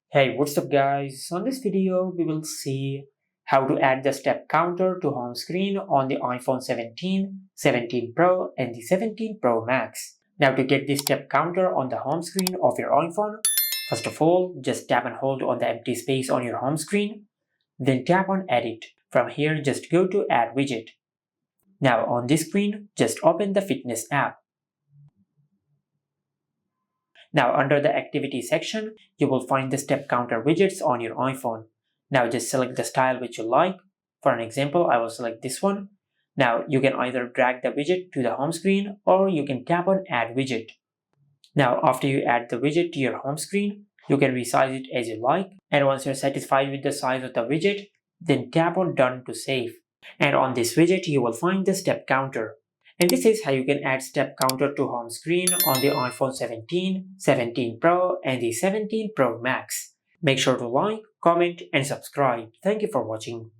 Hey, what's up guys? On this video, we will see how to add the step counter to home screen on the iPhone 17, 17 Pro and the 17 Pro Max. Now to get this step counter on the home screen of your iPhone, first of all, just tap and hold on the empty space on your home screen, then tap on Edit. From here, just go to Add Widget. Now on this screen, just open the Fitness app. Now under the activity section, you will find the step counter widgets on your iPhone. Now just select the style which you like. For an example, I will select this one. Now you can either drag the widget to the home screen or you can tap on Add Widget. Now after you add the widget to your home screen, you can resize it as you like. And once you're satisfied with the size of the widget, then tap on Done to save. And on this widget, you will find the step counter. And this is how you can add step counter to home screen on the iPhone 17, 17 Pro and the 17 Pro Max. Make sure to like, comment and subscribe. Thank you for watching.